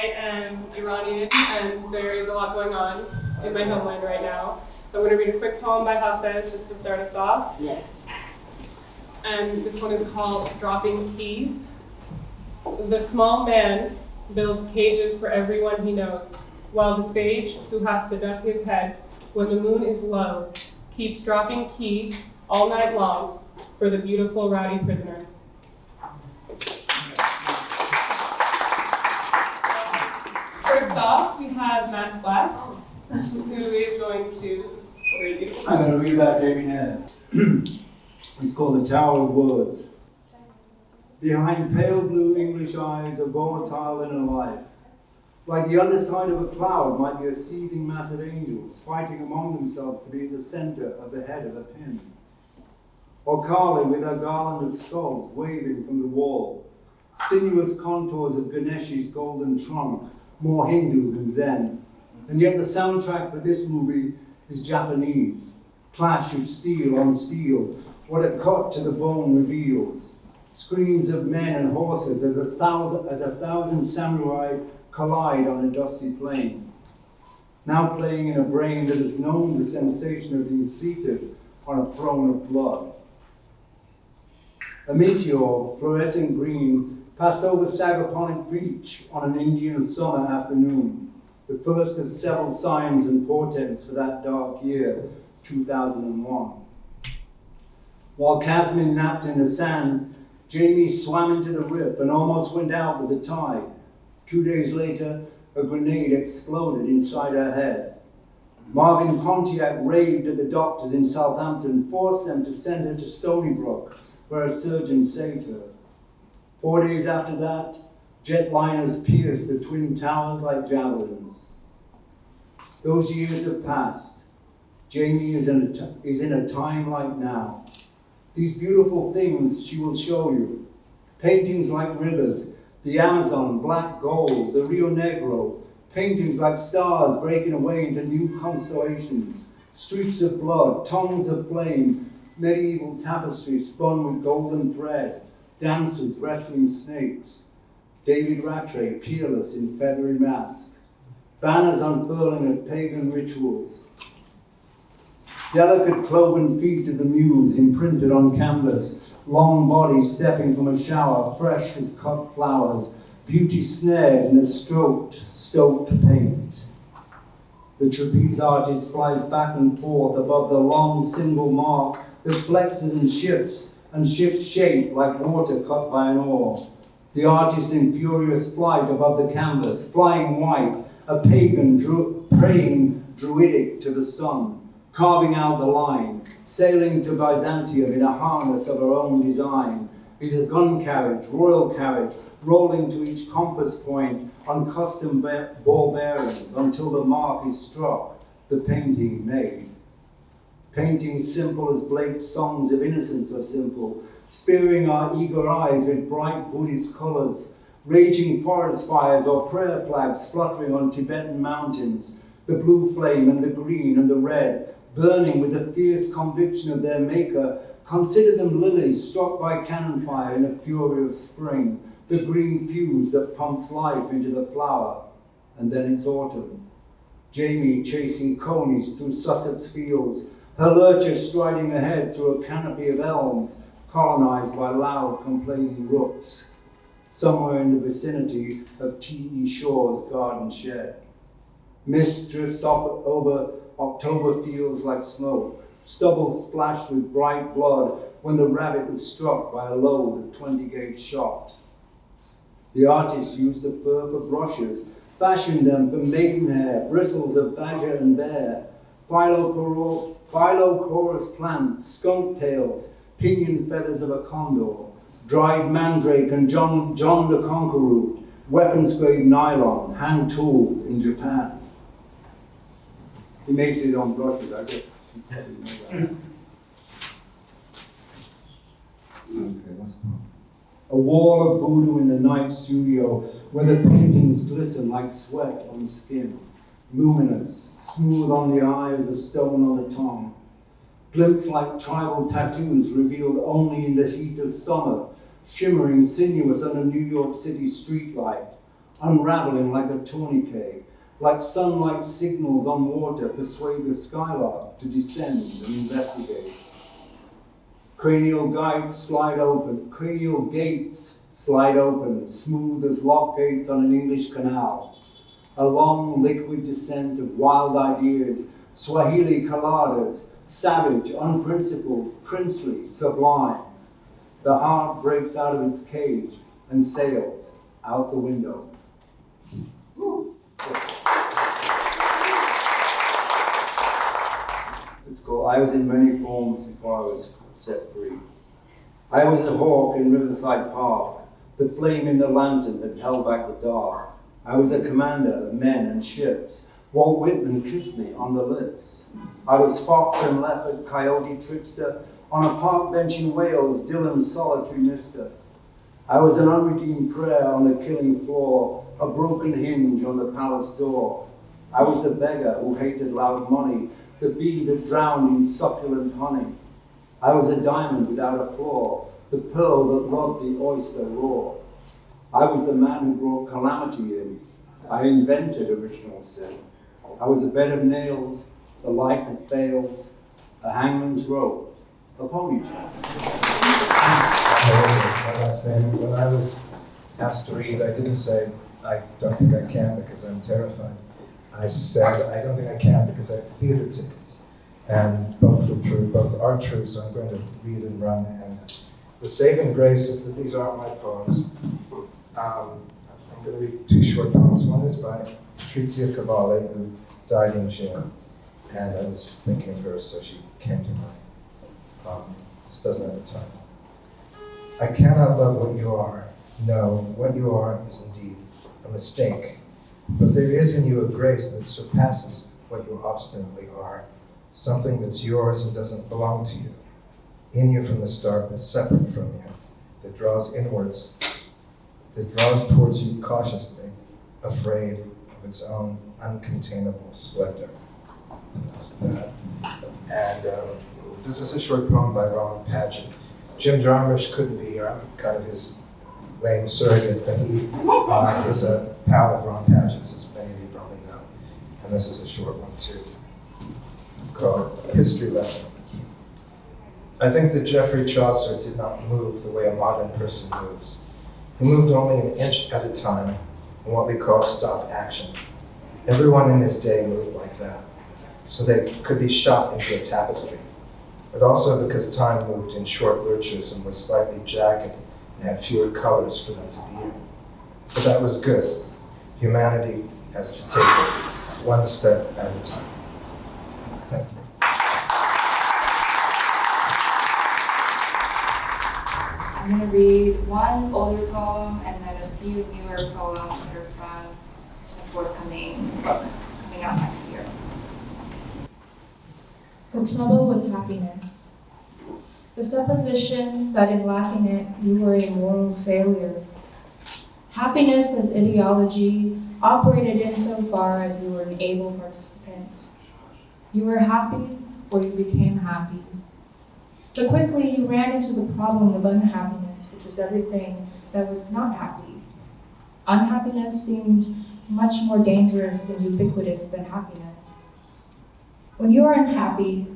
am Iranian, and there is a lot going on in my homeland right now. So I'm going to read a quick poem by Hafez just to start us off. Yes. And this one is called Dropping Keys. The small man builds cages for everyone he knows, while the sage, who has to duck his head when the moon is low, keeps dropping keys all night long for the beautiful rowdy prisoners. First off, we have Matt Blagg, who is going to read. I'm going to read about Jamie Nares. It's called The Tower of Words. Behind pale blue English eyes are volatile inner life. Like the underside of a cloud might be a seething mass of angels fighting among themselves to be at the center of the head of a pin. Or Kali with her garland of skulls waving from the wall. Sinuous contours of Ganeshi's golden trunk, more Hindu than Zen. And yet the soundtrack for this movie is Japanese. Clash of steel on steel, what a cut to the bone reveals. Screams of men and horses as a thousand samurai collide on a dusty plain. Now playing in a brain that has known the sensation of being seated on a throne of blood. A meteor, fluorescent green, passed over Sagaponic Beach on an Indian summer afternoon, the first of several signs and portents for that dark year, 2001. While Casmin napped in the sand, Jamie swam into the rip and almost went out with the tide. 2 days later, a grenade exploded inside her head. Marvin Pontiac raved at the doctors in Southampton, forced them to send her to Stony Brook, where a surgeon saved her. 4 days after that, jetliners pierced the Twin Towers like javelins. Those years have passed. Jamie is in a time like now. These beautiful things she will show you. Paintings like rivers, the Amazon, black gold, the Rio Negro. Paintings like stars breaking away into new constellations. Streaks of blood, tongues of flame, medieval tapestry spun with golden thread. Dancers wrestling snakes. David Rattray, peerless in feathery mask. Banners unfurling at pagan rituals. Delicate cloven feet of the muse imprinted on canvas, long body stepping from a shower, fresh as cut flowers, beauty snared in a stoked paint. The trapeze artist flies back and forth above the long single mark that flexes and shifts shape like water cut by an oar. The artist in furious flight above the canvas, flying white, a pagan praying druidic to the sun. Carving out the line, sailing to Byzantium in a harness of her own design, is a gun carriage, royal carriage, rolling to each compass point on custom ball bearings until the mark is struck, the painting made. Paintings simple as Blake's songs of innocence are simple, spearing our eager eyes with bright Buddhist colors, raging forest fires or prayer flags fluttering on Tibetan mountains, the blue flame and the green and the red, burning with the fierce conviction of their maker. Consider them lilies struck by cannon fire in a fury of spring, the green fuse that pumps life into the flower, and then it's autumn. Jamie chasing conies through Sussex fields, her lurcher striding ahead through a canopy of elms, colonized by loud complaining rooks, somewhere in the vicinity of T.E. Shaw's garden shed. Mist drifts off over October feels like smoke, stubble splashed with bright blood when the rabbit was struck by a load of 20-gauge shot. The artist used the fur for brushes, fashioned them from maidenhair, bristles of badger and bear, Phylochorus plants, skunk tails, pinion feathers of a condor, dried mandrake and John the Conqueror, weapons-grade nylon, hand-tooled in Japan. He makes his own brushes, I guess. Okay, let's go. A wall of voodoo in the night studio where the paintings glisten like sweat on skin, luminous, smooth on the eye as a stone on the tongue. Glimpse like tribal tattoos revealed only in the heat of summer, shimmering sinuous under New York City streetlight. unraveling like a tourniquet, like sunlight signals on water persuade the skylark to descend and investigate. Cranial gates slide open, smooth as lock gates on an English canal. A long liquid descent of wild ideas, Swahili coladas, savage, unprincipled, princely, sublime. The heart breaks out of its cage and sails out the window. It's called I Was in Many Forms Before I Was Set Free. I was a hawk in Riverside Park, the flame in the lantern that held back the dark. I was a commander of men and ships. Walt Whitman kissed me on the lips. I was fox and leopard, coyote trickster. On a park bench in Wales, Dylan's solitary mister. I was an unredeemed prayer on the killing floor, a broken hinge on the palace door. I was the beggar who hated loud money, the bee that drowned in succulent honey. I was a diamond without a flaw, the pearl that robbed the oyster raw. I was the man who brought calamity in. I invented original sin. I was a bed of nails, the light that fails, a hangman's rope, a ponytail. My last name. When I was asked to read, I didn't say, I don't think I can because I'm terrified. I said, I don't think I can because I have theater tickets. And both were true, both are true, so I'm going to read and run. And the saving grace is that these aren't my poems. I'm going to read two short poems. One is by Patrizia Cavalli, who died in June. And I was just thinking of her, so she came to mind. This doesn't have a title. I cannot love what you are. No, what you are is indeed a mistake. But there is in you a grace that surpasses what you obstinately are, something that's yours and doesn't belong to you, in you from the start but separate from you, that draws inwards, that draws towards you cautiously, afraid of its own uncontainable splendor. That's that. And this is a short poem by Ron Paget. Jim Jarmusch couldn't be here. I'm kind of his lame surrogate, but he was a pal of Ron Paget's, as many of you probably know. And this is a short one too, called History Lesson. I think that Geoffrey Chaucer did not move the way a modern person moves. He moved only an inch at a time in what we call stop action. Everyone in his day moved like that, so they could be shot into a tapestry, but also because time moved in short lurches and was slightly jagged and had fewer colors for them to be in. But that was good. Humanity has to take it one step at a time. Thank you. I'm going to read one older poem and then a few newer poems that are from a forthcoming book coming out next year. The trouble with happiness. The supposition that in lacking it, you were a moral failure. Happiness as ideology operated insofar as you were an able participant. You were happy or you became happy. But quickly you ran into the problem of unhappiness, which was everything that was not happy. Unhappiness seemed much more dangerous and ubiquitous than happiness. When you are unhappy,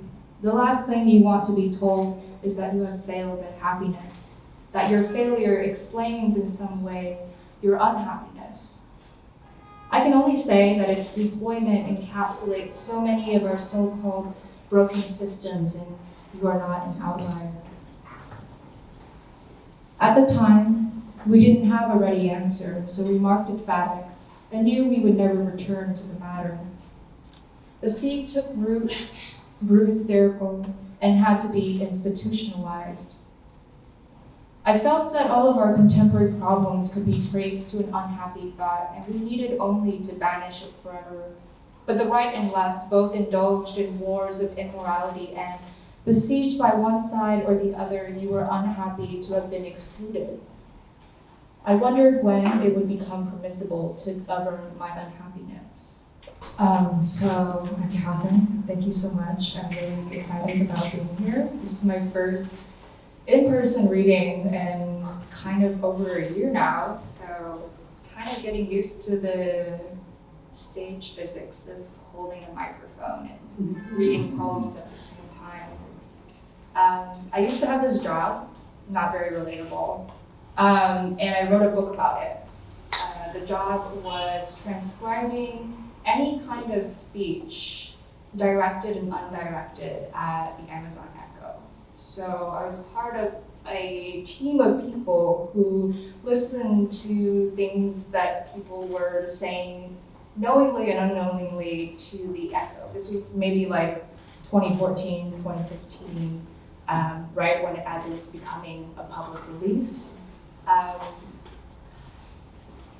the last thing you want to be told is that you have failed at happiness, that your failure explains in some way your unhappiness. I can only say that its deployment encapsulates so many of our so-called broken systems, and you are not an outlier. At the time, we didn't have a ready answer, so we marked it phatic and knew we would never return to the matter. The seed took root, grew hysterical, and had to be institutionalized. I felt that all of our contemporary problems could be traced to an unhappy thought, and we needed only to banish it forever. But the right and left both indulged in wars of immorality, and besieged by one side or the other, you were unhappy to have been excluded. I wondered when it would become permissible to govern my unhappiness. So I'm Catherine, thank you so much. I'm really excited about being here. This is my first in-person reading in kind of over a year now, so kind of getting used to the stage physics of holding a microphone and reading poems at the same time. I used to have this job, not very relatable, and I wrote a book about it. The job was transcribing any kind of speech, directed and undirected, at the Amazon Echo. So I was part of a team of people who listened to things that people were saying knowingly and unknowingly to the Echo. This was maybe like 2014, 2015, right when as it was becoming a public release.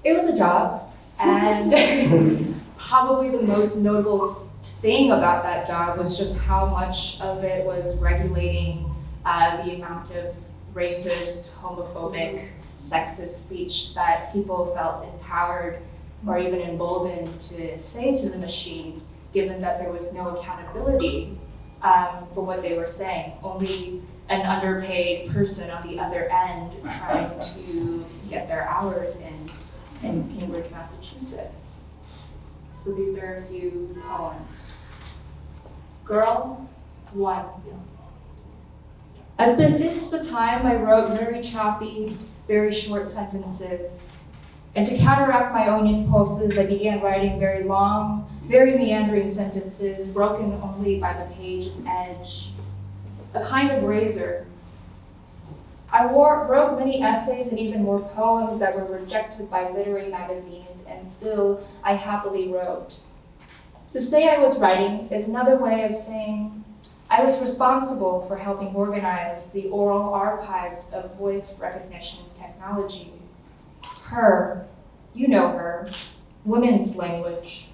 It was a job, and probably the most notable thing about that job was just how much of it was regulating the amount of racist, homophobic, sexist speech that people felt empowered or even emboldened to say to the machine, given that there was no accountability for what they were saying. Only an underpaid person on the other end trying to get their hours in Cambridge, Massachusetts. So these are a few poems. Girl 1. As befits the time, I wrote very choppy, very short sentences. And to counteract my own impulses, I began writing very long, very meandering sentences, broken only by the page's edge. A kind of razor. I wrote many essays and even more poems that were rejected by literary magazines, and still I happily wrote. To say I was writing is another way of saying I was responsible for helping organize the oral archives of voice recognition technology. Her, you know her, women's language.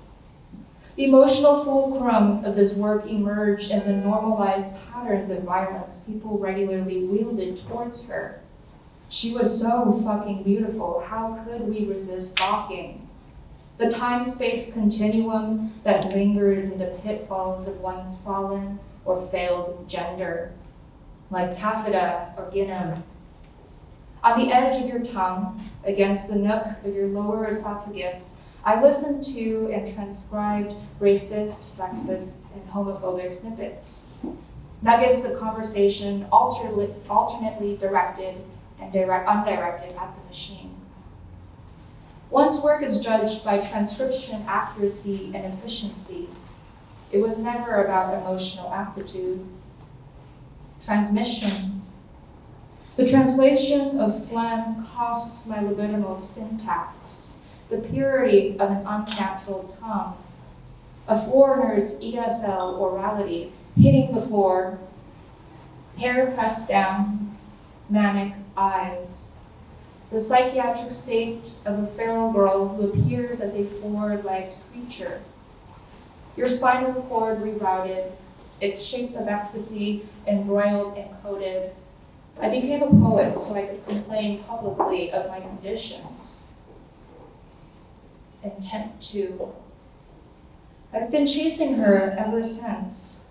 The emotional fulcrum of this work emerged in the normalized patterns of violence people regularly wielded towards her. She was so fucking beautiful. How could we resist balking? The time-space continuum that lingers in the pitfalls of one's fallen or failed gender, like taffeta or gingham. On the edge of your tongue, against the nook of your lower esophagus, I listened to and transcribed racist, sexist, and homophobic snippets. Nuggets of conversation alternately directed and undirected at the machine. One's work is judged by transcription accuracy and efficiency. It was never about emotional aptitude. Transmission. The translation of phlegm costs my libidinal syntax, the purity of an unnatural tongue, a foreigner's ESL orality hitting the floor, hair pressed down, manic eyes, the psychiatric state of a feral girl who appears as a four-legged creature. Your spinal cord rerouted, its shape of ecstasy embroiled and coded. I became a poet so I could complain publicly of my conditions. Intent 2. I've been chasing her ever since.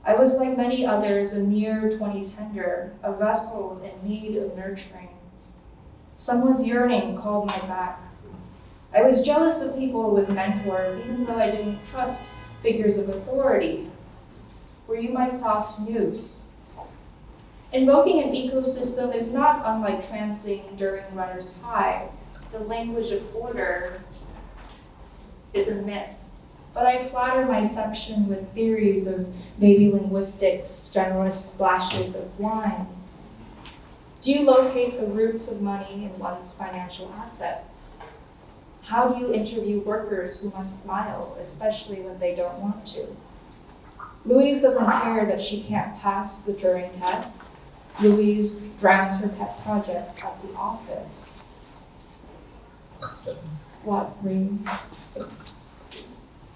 I was like many others, a mere 20 tender, a vessel in need of nurturing. Someone's yearning called my back. I was jealous of people with mentors, even though I didn't trust figures of authority. Were you my soft noose? Invoking an ecosystem is not unlike trancing during runner's high. The language of order is a myth. But I flatter my section with theories of baby linguistics, generous splashes of wine. Do you locate the roots of money in one's financial assets? How do you interview workers who must smile, especially when they don't want to? Louise doesn't care that she can't pass the Turing test. Louise drowns her pet projects at the office. Slot 3.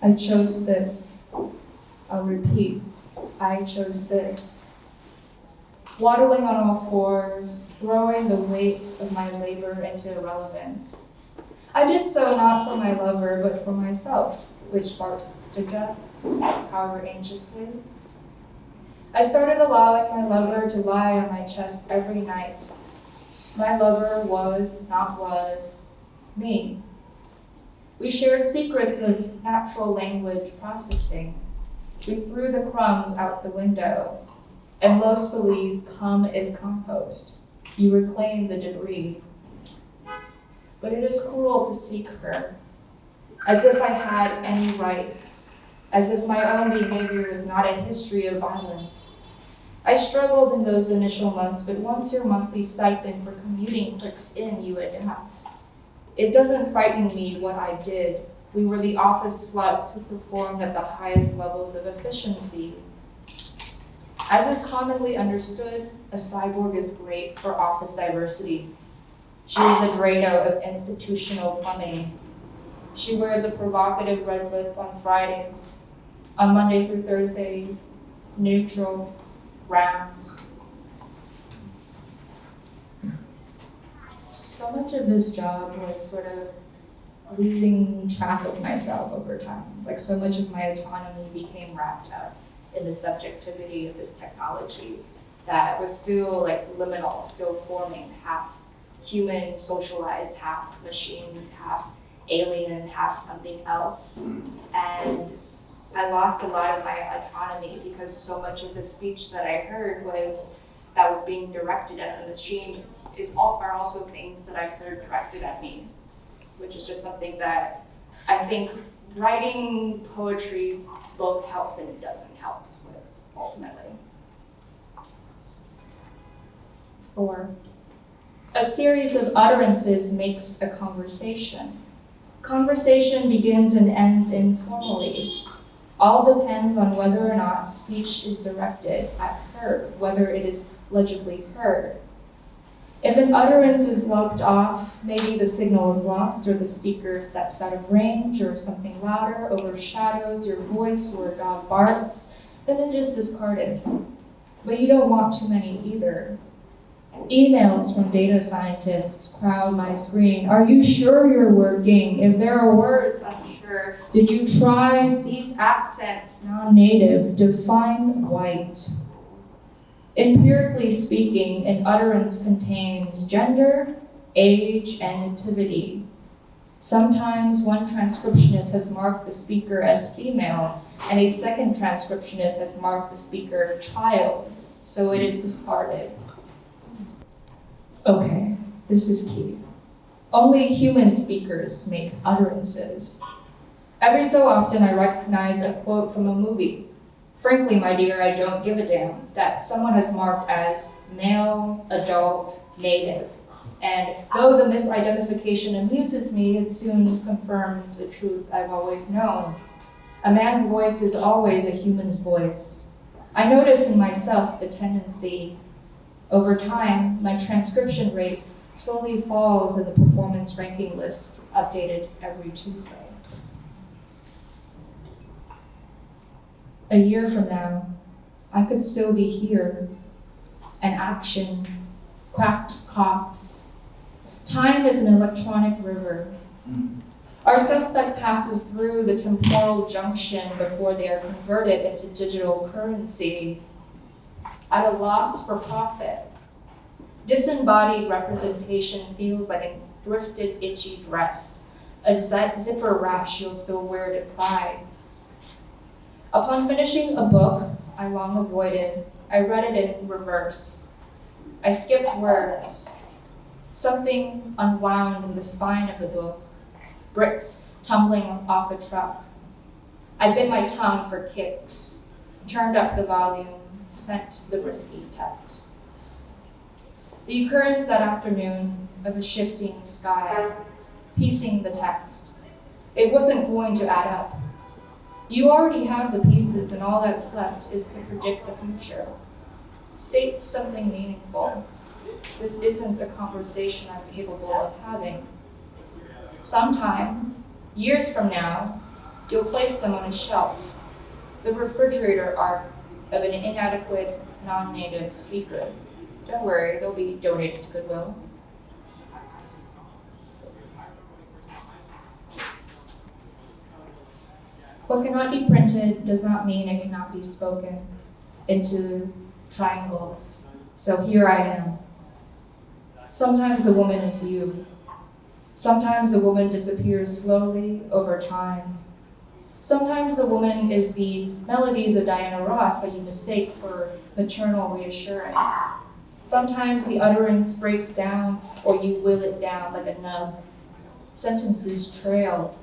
I chose this. I'll repeat. I chose this. Waddling on all fours, throwing the weight of my labor into irrelevance. I did so not for my lover, but for myself, which Bart suggests, however anxiously. I started allowing my lover to lie on my chest every night. My lover was, not was, me. We shared secrets of natural language processing. We threw the crumbs out the window, and Los Feliz come as compost. You reclaim the debris. But it is cruel to seek her, as if I had any right, as if my own behavior was not a history of violence. I struggled in those initial months, but once your monthly stipend for commuting clicks in, you adapt. It doesn't frighten me what I did. We were the office sluts who performed at the highest levels of efficiency. As is commonly understood, a cyborg is great for office diversity. She is the Drano of institutional plumbing. She wears a provocative red lip on Fridays. On Monday through Thursday, neutrals, rounds. So much of this job was sort of losing track of myself over time. Like, so much of my autonomy became wrapped up in the subjectivity of this technology that was still like liminal, still forming, half human, socialized, half machine, half alien, half something else. And I lost a lot of my autonomy because so much of the speech that I heard that was being directed at the machine are also things that I heard directed at me, which is just something that I think writing poetry both helps and it doesn't help with, ultimately. 4. A series of utterances makes a conversation. Conversation begins and ends informally. All depends on whether or not speech is directed at her, whether it is legibly heard. If an utterance is lopped off, maybe the signal is lost, or the speaker steps out of range, or something louder overshadows your voice, or a dog barks, then it is discarded. But you don't want too many either. Emails from data scientists crowd my screen. Are you sure you're working? If there are words unsure, did you try these accents, non-native, define white? Empirically speaking, an utterance contains gender, age, and nativity. Sometimes one transcriptionist has marked the speaker as female, and a second transcriptionist has marked the speaker child, so it is discarded. Okay, this is key. Only human speakers make utterances. Every so often I recognize a quote from a movie. Frankly, my dear, I don't give a damn that someone has marked as male, adult, native. And though the misidentification amuses me, it soon confirms a truth I've always known. A man's voice is always a human's voice. I notice in myself the tendency. Over time, my transcription rate slowly falls in the performance ranking list, updated every Tuesday. A year from now, I could still be here. An action, cracked coughs. Time is an electronic river. Our suspect passes through the temporal junction before they are converted into digital currency. At a loss for profit. Disembodied representation feels like a thrifted, itchy dress, a zipper rash you'll still wear to pride. Upon finishing a book I long avoided, I read it in reverse. I skipped words. Something unwound in the spine of the book, bricks tumbling off a truck. I bit my tongue for kicks, turned up the volume, sent the risky text. The occurrence that afternoon of a shifting sky, piecing the text. It wasn't going to add up. You already have the pieces, and all that's left is to predict the future. State something meaningful. This isn't a conversation I'm capable of having. Sometime, years from now, you'll place them on a shelf, the refrigerator arc of an inadequate, non-native speaker. Don't worry, they'll be donated to Goodwill. What cannot be printed does not mean it cannot be spoken into triangles. So here I am. Sometimes the woman is you. Sometimes the woman disappears slowly over time. Sometimes the woman is the melodies of Diana Ross that you mistake for maternal reassurance. Sometimes the utterance breaks down or you will it down like a nub. Sentences trail.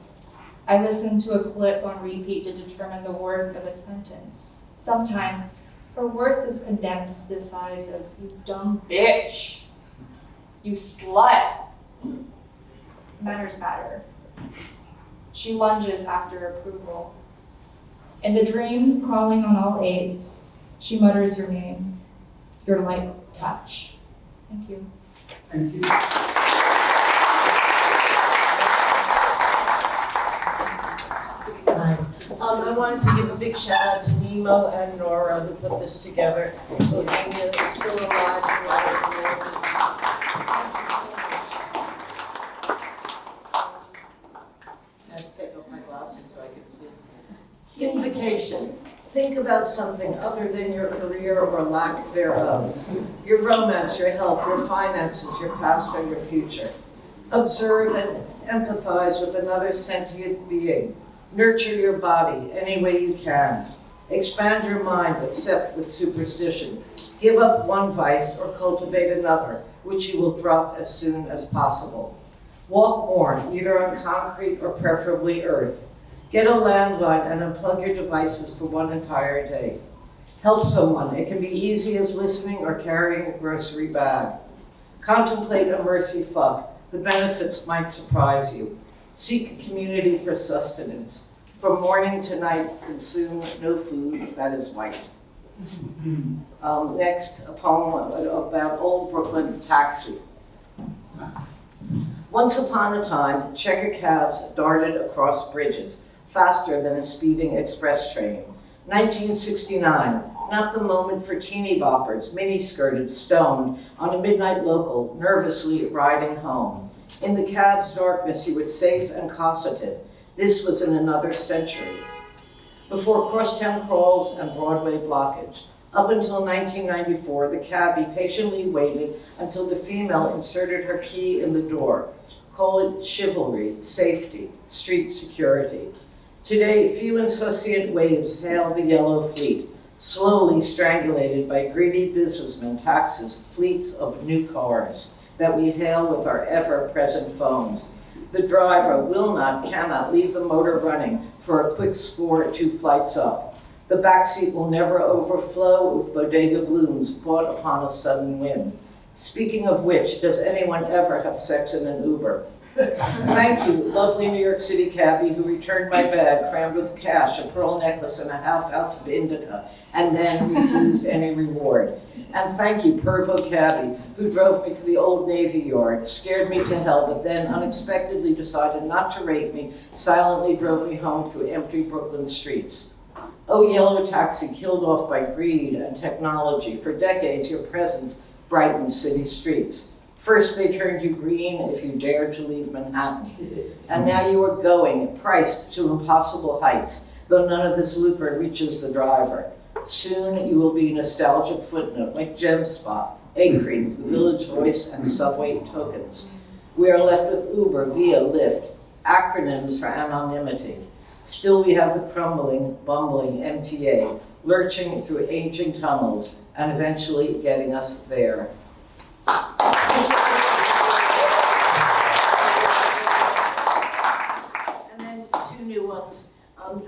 I listen to a clip on repeat to determine the worth of a sentence. Sometimes her worth is condensed to the size of, you dumb bitch, you slut. Manners matter. She lunges after approval. In the dream, crawling on all eights, she mutters your name, your light touch. Thank you. Thank you. Hi. I wanted to give a big shout out to Nemo and Nora who put this together. Bohemia is still alive and well. I have to take off my glasses so I can see. Invocation. Think about something other than your career or lack thereof. Your romance, your health, your finances, your past, or your future. Observe and empathize with another sentient being. Nurture your body any way you can. Expand your mind, except with superstition. Give up one vice or cultivate another, which you will drop as soon as possible. Walk more, either on concrete or preferably earth. Get a landline and unplug your devices for one entire day. Help someone. It can be easy as listening or carrying a grocery bag. Contemplate a mercy fuck. The benefits might surprise you. Seek community for sustenance. From morning to night, consume no food that is white. Next, a poem about Old Brooklyn Taxi. Once upon a time, checker cabs darted across bridges, faster than a speeding express train. 1969, not the moment for teeny boppers, mini-skirted, stoned, on a midnight local, nervously riding home. In the cab's darkness, you were safe and cosseted. This was in another century. Before crosstown crawls and Broadway blockage, up until 1994, the cabbie patiently waited until the female inserted her key in the door. Call it chivalry, safety, street security. Today, few insouciant waves hail the yellow fleet, slowly strangulated by greedy businessmen, taxes, fleets of new cars that we hail with our ever-present phones. The driver will not, cannot leave the motor running for a quick score 2 flights up. The backseat will never overflow with bodega blooms brought upon a sudden whim. Speaking of which, does anyone ever have sex in an Uber? Thank you, lovely New York City cabbie who returned my bag crammed with cash, a pearl necklace, and a half ounce of indica, and then refused any reward. And thank you, Pervo cabbie, who drove me to the old Navy Yard, scared me to hell, but then unexpectedly decided not to rape me, silently drove me home through empty Brooklyn streets. Oh, yellow taxi killed off by greed and technology. For decades, your presence brightened city streets. First, they turned you green if you dared to leave Manhattan. And now you are going, priced to impossible heights, though none of this lucre reaches the driver. Soon you will be a nostalgic footnote like Gem Spot, Egg Creams, The Village Voice, and Subway tokens. We are left with Uber, Via, Lyft, acronyms for anonymity. Still we have the crumbling, bumbling MTA, lurching through aging tunnels, and eventually getting us there. And then 2 new ones.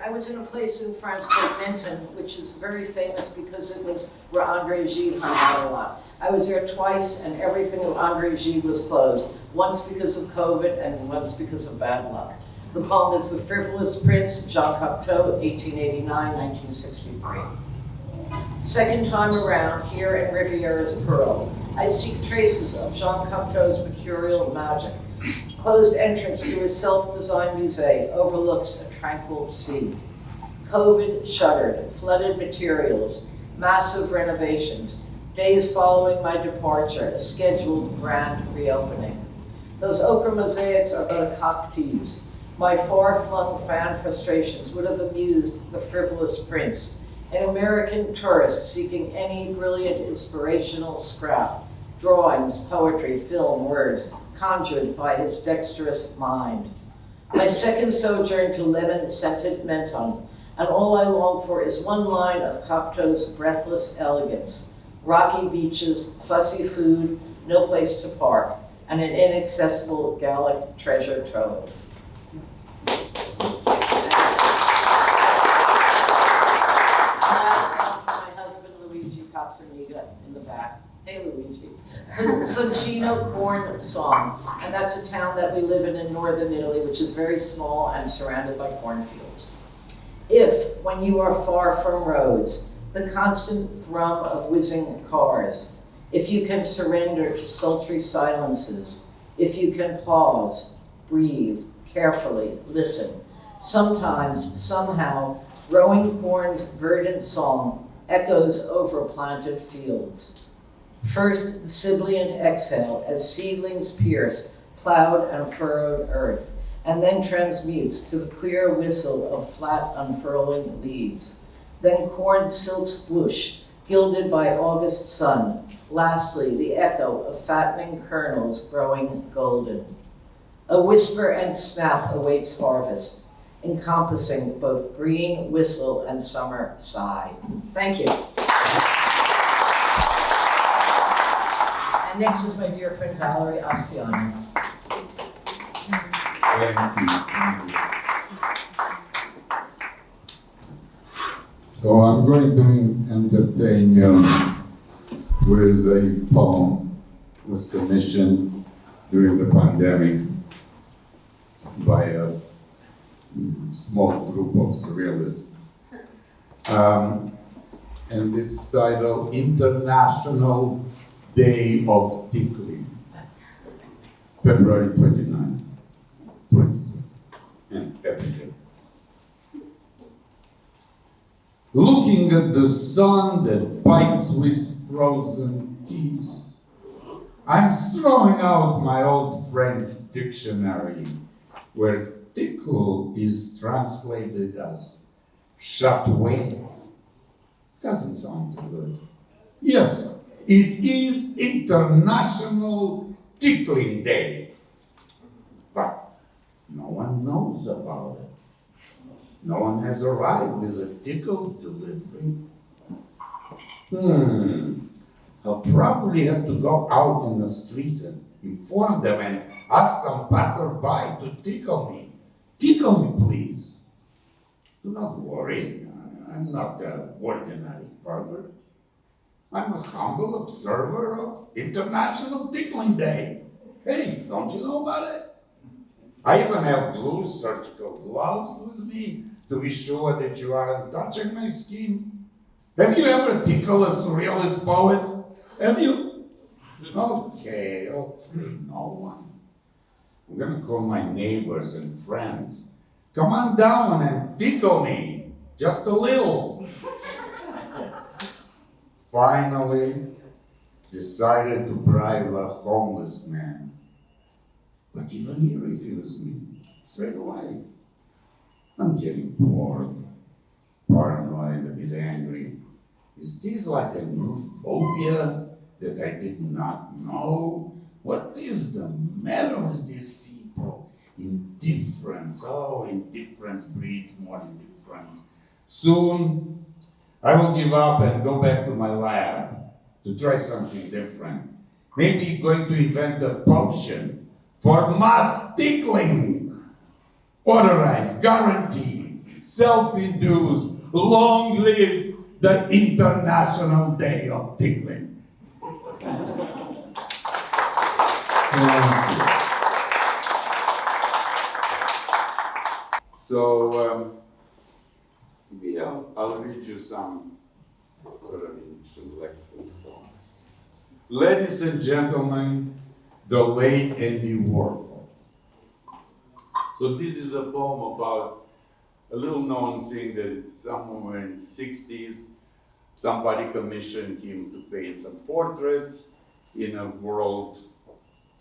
I was in a place in France called Menton, which is very famous because it was where André Gide hung out a lot. I was there twice, and everything of André Gide was closed, once because of COVID and once because of bad luck. The poem is The Frivolous Prince, Jean Cocteau, 1889-1963. Second time around, here in Riviera's Pearl, I seek traces of Jean Cocteau's mercurial magic. Closed entrance to his self-designed musée overlooks a tranquil sea. COVID shuttered, flooded materials, massive renovations, days following my departure, a scheduled grand reopening. Those ochre mosaics are but a cocktease. My far-flung fan frustrations would have amused the frivolous prince, an American tourist seeking any brilliant inspirational scrap. Drawings, poetry, film, words, conjured by his dexterous mind. My second sojourn to lemon-scented Menton, and all I long for is one line of Cocteau's breathless elegance, rocky beaches, fussy food, no place to park, and an inaccessible Gallic treasure trove. In the back. Hey, Luigi. Soncino Corn Song, and that's a town that we live in northern Italy, which is very small and surrounded by cornfields. If, when you are far from roads, the constant thrum of whizzing cars, if you can surrender to sultry silences, if you can pause, breathe, carefully, listen, sometimes, somehow, growing corn's verdant song echoes over planted fields. First, the sibilant exhale as seedlings pierce plowed and furrowed earth, and then transmutes to the clear whistle of flat unfurling leaves. Then corn silks whoosh, gilded by August sun. Lastly, the echo of fattening kernels growing golden. A whisper and snap awaits harvest, encompassing both green whistle and summer sigh. Thank you. And next is my dear friend Valery Oisteanu. Thank you. So I'm going to entertain you with a poem that was commissioned during the pandemic by a small group of surrealists. And it's titled International Day of Tickling, February 29, 2020, and every day. Looking at the sun that bites with frozen teeth, I'm throwing out my old French dictionary, where tickle is translated as chatouiller. Doesn't sound too good. Yes, it is International Tickling Day. But no one knows about it. No one has arrived with a tickle delivery. I'll probably have to go out in the street and inform them and ask some passerby to tickle me. Tickle me, please. Do not worry, I'm not an ordinary pervert. I'm a humble observer of International Tickling Day. Hey, don't you know about it? I even have blue surgical gloves with me to be sure that you aren't touching my skin. Have you ever tickled a surrealist poet? Have you? Okay, no one. I'm gonna call my neighbors and friends. Come on down and tickle me, just a little. Finally, decided to bribe a homeless man. But even he refused me straight away. I'm getting bored, paranoid, a bit angry. Is this like a new phobia that I did not know? What is the matter with these people? Indifference, indifference breeds more indifference. Soon, I will give up and go back to my lab to try something different. Maybe going to invent a potion for mass tickling. Authorized, guaranteed, self-induced, long live the International Day of Tickling. So, maybe I'll read you some sort of intellectual thoughts. Ladies and gentlemen, the late Andy Warhol. So this is a poem about a little known thing that it's somewhere in the 60s. Somebody commissioned him to paint some portraits in a world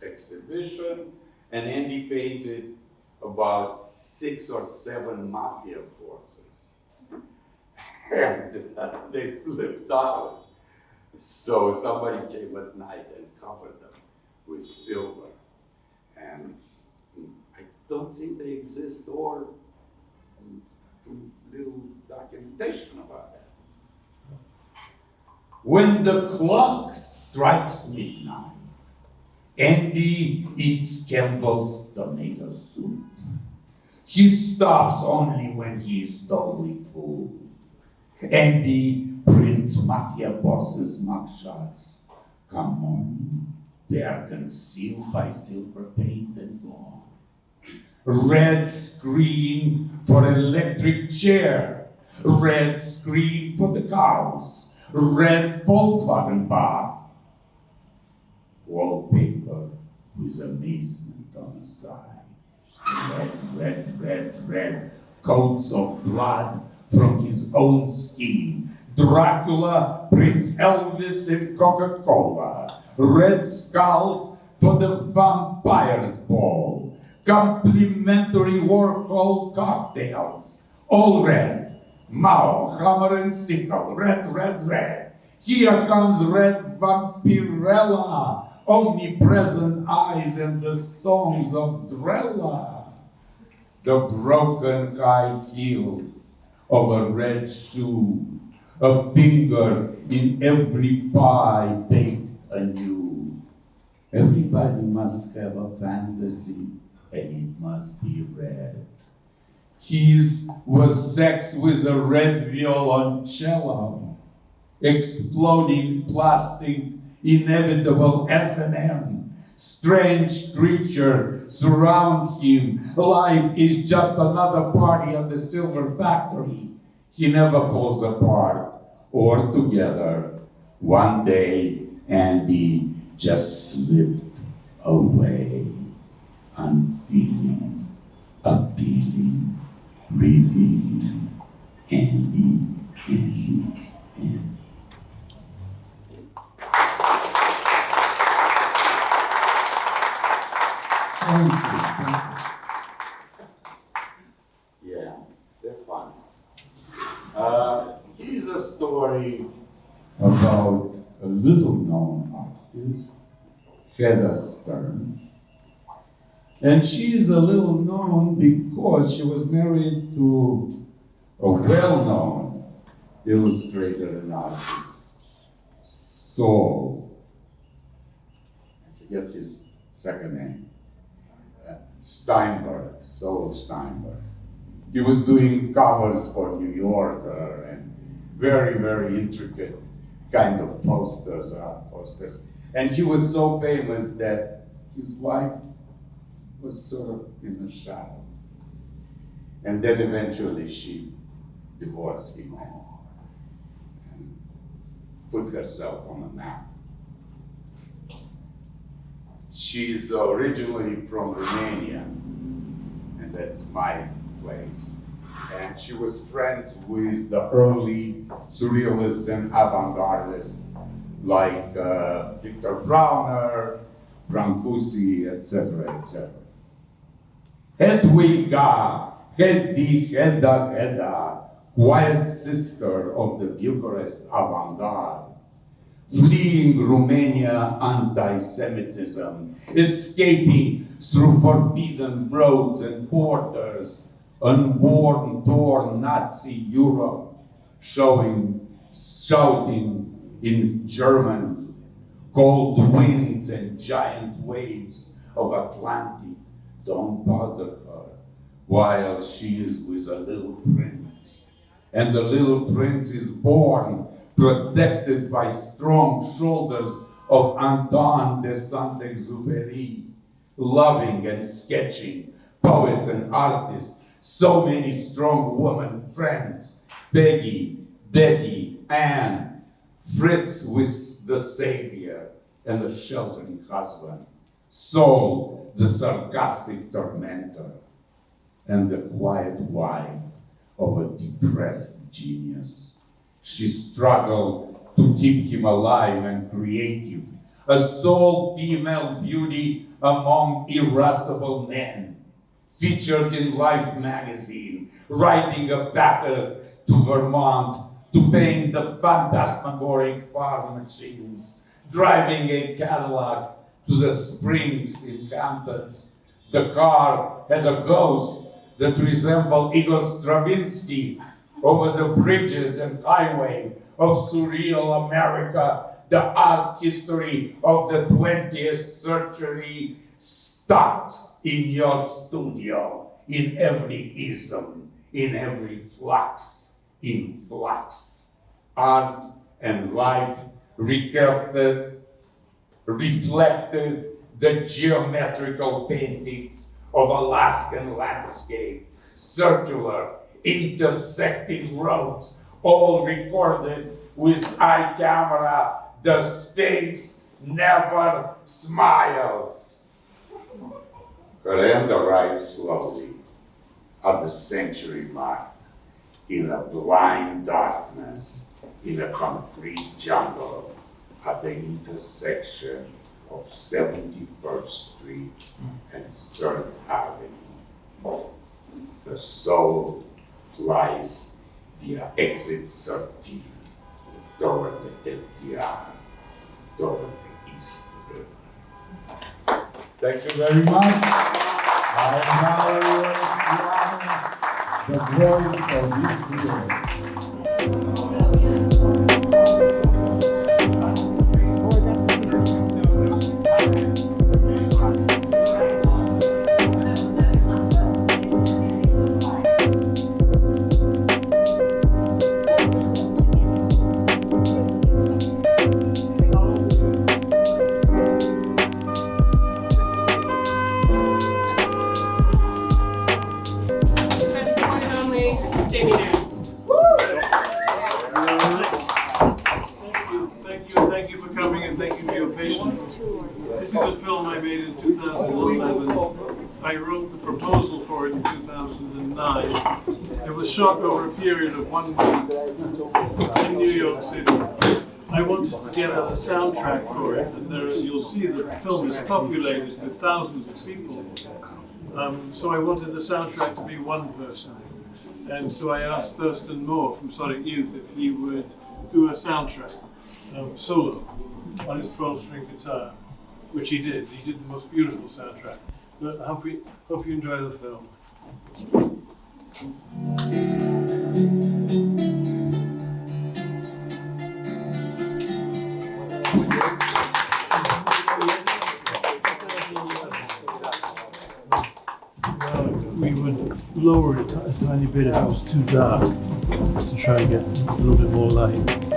exhibition, and Andy painted about 6 or 7 mafia bosses. And they flipped out. So somebody came at night and covered them with silver. And I don't think they exist or too little documentation about that. When the clock strikes midnight, Andy eats Campbell's tomato soup. He stops only when he is totally full. Andy prints mafia bosses' mugshots. Come on, they are concealed by silver paint and gold. Red screen for electric chair. Red screen for the cows. Red Volkswagen bar. Wallpaper with amazement on the side. Red coats of blood from his own skin. Dracula prints Elvis in Coca-Cola. Red skulls for the vampire's ball. Complimentary Warhol cocktails. All red. Mao, hammer and sickle. Red. Here comes red vampirella. Omnipresent eyes and the songs of Drella. The broken high heels of a red shoe. A finger in every pie baked anew. Everybody must have a fantasy, and it must be red. His was sex with a red violoncello, exploding plastic, inevitable S&M. Strange creature surround him. Life is just another party at the silver factory. He never falls apart or together. One day, Andy just slipped away, unfeeling, appealing, revealing. Andy. Thank you. Yeah, they're fun. Here's a story about a little-known artist, Hedda Stern. And she's a little known because she was married to a well-known illustrator and artist, Saul. I forget his second name. Saul Steinberg. He was doing covers for New Yorker and very, very intricate kind of posters. And he was so famous that his wife was sort of in the shadow. And then eventually she divorced him and put herself on the map. She's originally from Romania, and that's my place. And she was friends with the early surrealists and avant-gardists like Victor Brauner, Brancusi, etc., etc. Hedda, quiet sister of the Bucharest avant-garde, fleeing Romania anti-Semitism, escaping through forbidden roads and borders, unworn, torn Nazi Europe, shouting in German, cold winds and giant waves of Atlantic, don't bother her, while she is with a little prince. And the little prince is born protected by strong shoulders of Antoine de Saint-Exupéry, loving and sketching poets and artists, so many strong women friends, Peggy, Betty, Anne, Fritz with the savior and the sheltering husband, Saul, the sarcastic tormentor, and the quiet wife of a depressed genius. She struggled to keep him alive and creative, a sole female beauty among irascible men, featured in Life magazine, riding a packer to Vermont to paint the phantasmagoric farm machines, driving a Cadillac to the springs in Hamptons The car had a ghost that resembled Igor Stravinsky over the bridges and highway of surreal America, the art history of the 20th century stuck in your studio, in every ism, in every flux, in flux. Art and life reflected the geometrical paintings of Alaskan landscape, circular, intersecting roads, all recorded with eye camera. The Sphinx never smiles. Her end arrived slowly at the century mark, in a blind darkness, in a concrete jungle, at the intersection of 71st Street and 3rd Avenue. The soul flies via exit 13 toward the FDR, toward the East River. Thank you very much. I am now the voice of this river. Jamie Nares. Thank you for coming and thank you for your patience. This is a film I made in 2011. I wrote the proposal for it in 2009. It was shot over a period of 1 week in New York City. I wanted to get a soundtrack for it, and there, as you'll see, the film is populated with thousands of people. So I wanted the soundtrack to be one person. And so I asked Thurston Moore from Sonic Youth if he would do a soundtrack, solo, on his 12-string guitar, which he did. He did the most beautiful soundtrack. But I hope you enjoy the film. We would lower it a tiny bit if it was too dark to try and get a little bit more light.